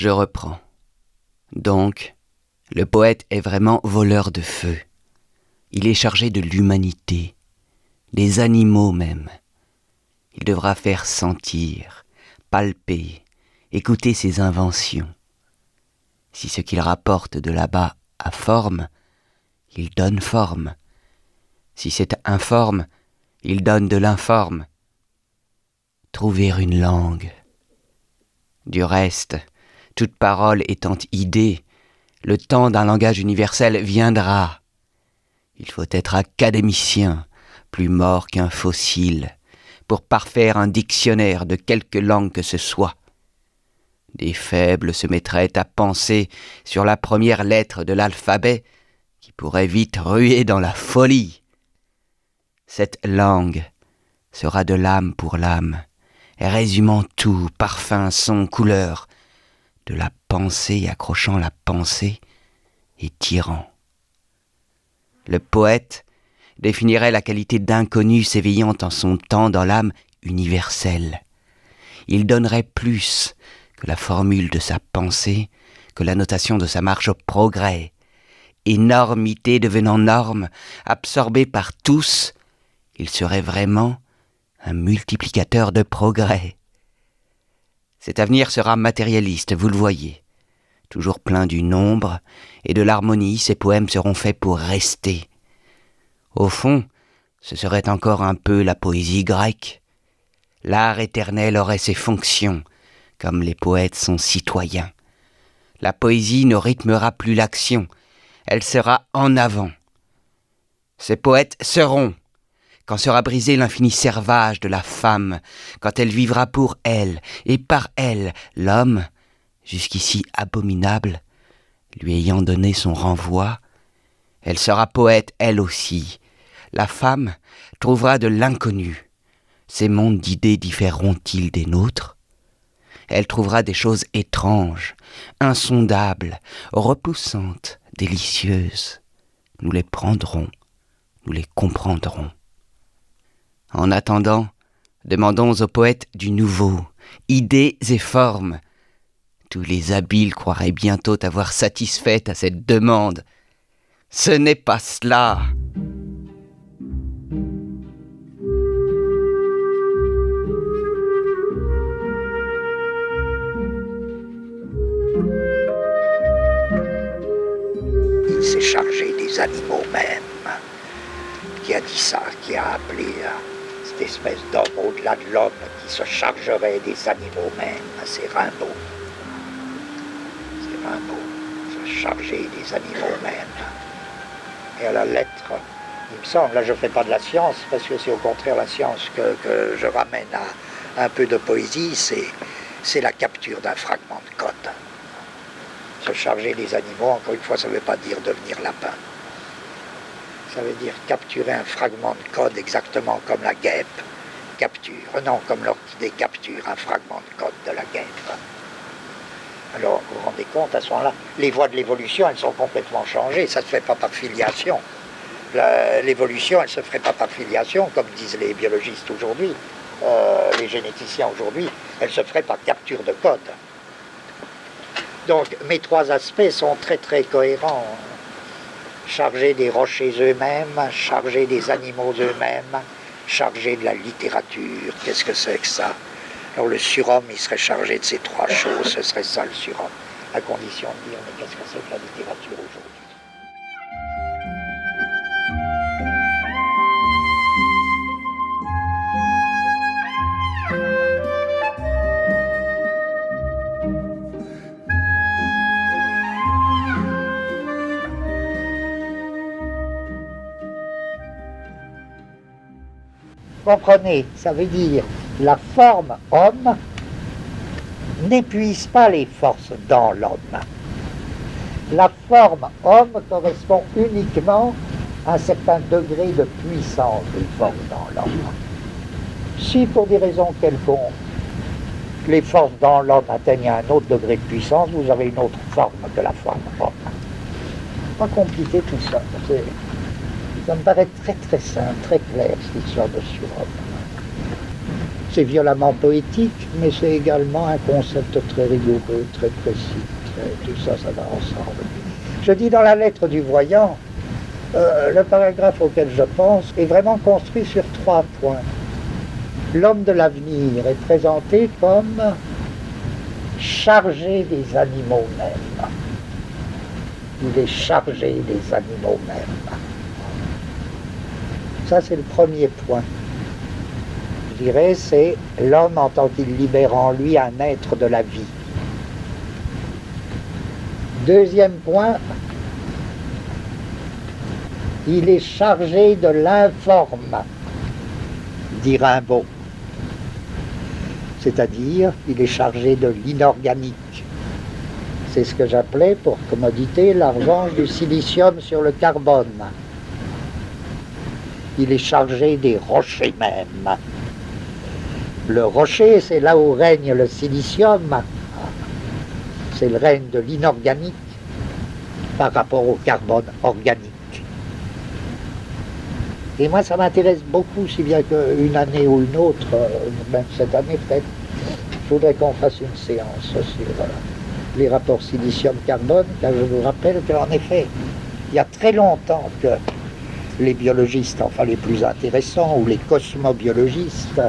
Je reprends. Donc, le poète est vraiment voleur de feu. Il est chargé de l'humanité, des animaux même. Il devra faire sentir, palper, écouter ses inventions. Si ce qu'il rapporte de là-bas a forme, il donne forme. Si c'est informe, il donne de l'informe. Trouver une langue. Du reste, toute parole étant idée, le temps d'un langage universel viendra. Il faut être académicien, plus mort qu'un fossile, pour parfaire un dictionnaire de quelque langue que ce soit. Des faibles se mettraient à penser sur la première lettre de l'alphabet, qui pourrait vite ruer dans la folie. Cette langue sera de l'âme pour l'âme, résumant tout, parfum, son, couleur, de la pensée accrochant la pensée et tirant. Le poète définirait la qualité d'inconnu s'éveillant en son temps dans l'âme universelle. Il donnerait plus que la formule de sa pensée, que la notation de sa marche au progrès. Énormité devenant norme, absorbée par tous, il serait vraiment un multiplicateur de progrès. Cet avenir sera matérialiste, vous le voyez. Toujours plein du nombre et de l'harmonie, ces poèmes seront faits pour rester. Au fond, ce serait encore un peu la poésie grecque. L'art éternel aurait ses fonctions, comme les poètes sont citoyens. La poésie ne rythmera plus l'action, elle sera en avant. Ces poètes seront, quand sera brisé l'infini servage de la femme, quand elle vivra pour elle et par elle, l'homme, jusqu'ici abominable, lui ayant donné son renvoi, elle sera poète elle aussi. La femme trouvera de l'inconnu. Ces mondes d'idées différeront-ils des nôtres ? Elle trouvera des choses étranges, insondables, repoussantes, délicieuses. Nous les prendrons, nous les comprendrons. En attendant, demandons aux poètes du nouveau, idées et formes. Tous les habiles croiraient bientôt avoir satisfait à cette demande. Ce n'est pas cela. Il s'est chargé des animaux même. Qui a dit ça, qui a appelé cette espèce d'homme au-delà de l'homme qui se chargerait des animaux même. C'est Rimbaud. C'est Rimbaud, se charger des animaux même. Et à la lettre, il me semble, là je ne fais pas de la science, parce que c'est au contraire la science que je ramène à un peu de poésie, c'est la capture d'un fragment de code. Se charger des animaux, encore une fois, ça ne veut pas dire devenir lapin. Ça veut dire capturer un fragment de code exactement comme la guêpe capture, non, comme l'orchidée capture un fragment de code de la guêpe. Alors, vous vous rendez compte, à ce moment-là, les voies de l'évolution, elles sont complètement changées, ça ne se fait pas par filiation. L'évolution, elle ne se ferait pas par filiation, comme disent les biologistes aujourd'hui, les généticiens aujourd'hui, elle se ferait par capture de code. Donc, mes trois aspects sont très très cohérents. Chargés des rochers eux-mêmes, chargés des animaux eux-mêmes, chargés de la littérature. Qu'est-ce que c'est que ça? Alors le surhomme, il serait chargé de ces trois choses, ce serait ça le surhomme, à condition de dire, mais qu'est-ce que c'est que la littérature aujourd'hui? Comprenez, ça veut dire la forme homme n'épuise pas les forces dans l'homme. La forme homme correspond uniquement à un certain degré de puissance des forces dans l'homme. Si pour des raisons quelconques, les forces dans l'homme atteignent un autre degré de puissance, vous avez une autre forme que la forme homme. Pas compliqué tout ça. Ça me paraît très très simple, très clair, cette histoire de surhomme. C'est violemment poétique, mais c'est également un concept très rigoureux, très précis. Tout ça, ça va ensemble. Je dis dans la lettre du voyant, le paragraphe auquel je pense est vraiment construit sur 3 points. L'homme de l'avenir est présenté comme chargé des animaux mêmes. Il est chargé des animaux mêmes. Ça, c'est le premier point. Je dirais, c'est l'homme en tant qu'il libère en lui un être de la vie. Deuxième point, il est chargé de l'informe, dit Rimbaud. C'est-à-dire, il est chargé de l'inorganique. C'est ce que j'appelais, pour commodité, la revanche du silicium sur le carbone. Il est chargé des rochers même. Le rocher, c'est là où règne le silicium. C'est le règne de l'inorganique par rapport au carbone organique. Et moi, ça m'intéresse beaucoup, si bien qu'une année ou une autre, même cette année peut-être, je voudrais qu'on fasse une séance sur les rapports silicium-carbone, car je vous rappelle qu'en effet, il y a très longtemps que les biologistes, enfin les plus intéressants, ou les cosmobiologistes,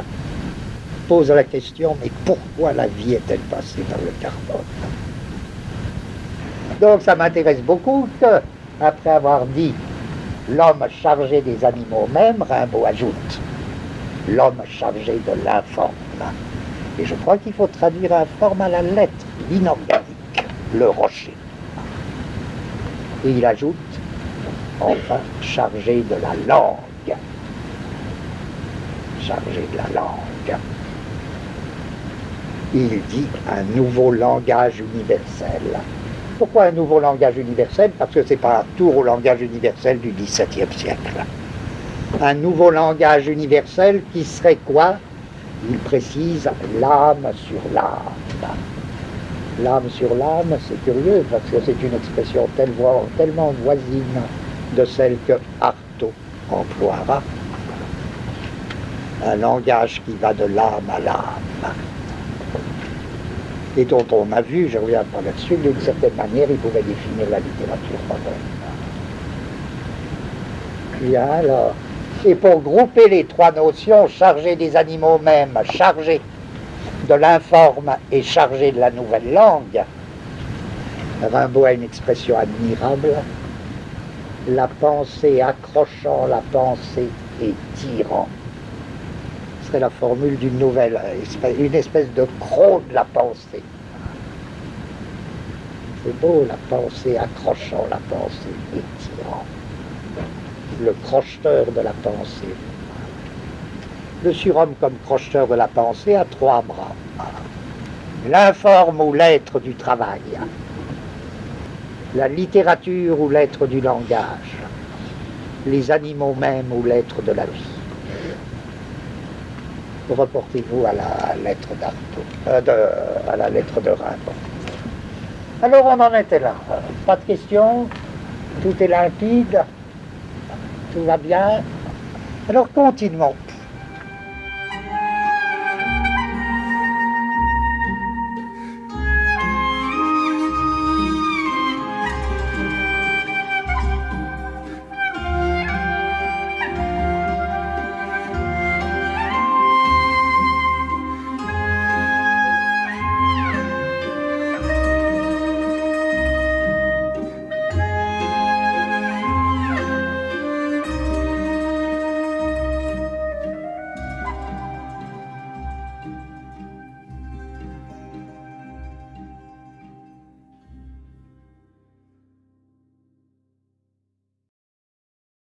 posent la question, mais pourquoi la vie est-elle passée dans le carbone? Donc ça m'intéresse beaucoup que, après avoir dit l'homme chargé des animaux mêmes, Rimbaud ajoute l'homme chargé de l'informe. Et je crois qu'il faut traduire informe à la lettre, l'inorganique, le rocher. Et il ajoute, enfin, chargé de la langue. Chargé de la langue. Il dit un nouveau langage universel. Pourquoi un nouveau langage universel? Parce que ce n'est pas un tour au langage universel du XVIIe siècle. Un nouveau langage universel qui serait quoi? Il précise l'âme sur l'âme. L'âme sur l'âme, c'est curieux parce que c'est une expression tellement voisine de celle que Artaud emploiera. Un langage qui va de l'âme à l'âme. Et dont on a vu, je ne reviens pas là-dessus, d'une certaine manière, il pouvait définir la littérature moderne. Bien alors, et pour grouper les 3 notions, chargé des animaux mêmes, chargé de l'informe et chargé de la nouvelle langue, Rimbaud a une expression admirable, la pensée accrochant la pensée et tirant. Ce serait la formule d'une nouvelle, une espèce de croc de la pensée. C'est beau, la pensée accrochant la pensée et tirant. Le crocheteur de la pensée. Le surhomme comme crocheteur de la pensée a 3 bras. L'informe ou l'être du travail. La littérature ou l'être du langage. Les animaux mêmes ou l'être de la vie. Reportez-vous à la lettre d'Artaud, à la lettre de Rimbaud. Alors on en était là. Pas de questions? Tout est limpide? Tout va bien? Alors continuons.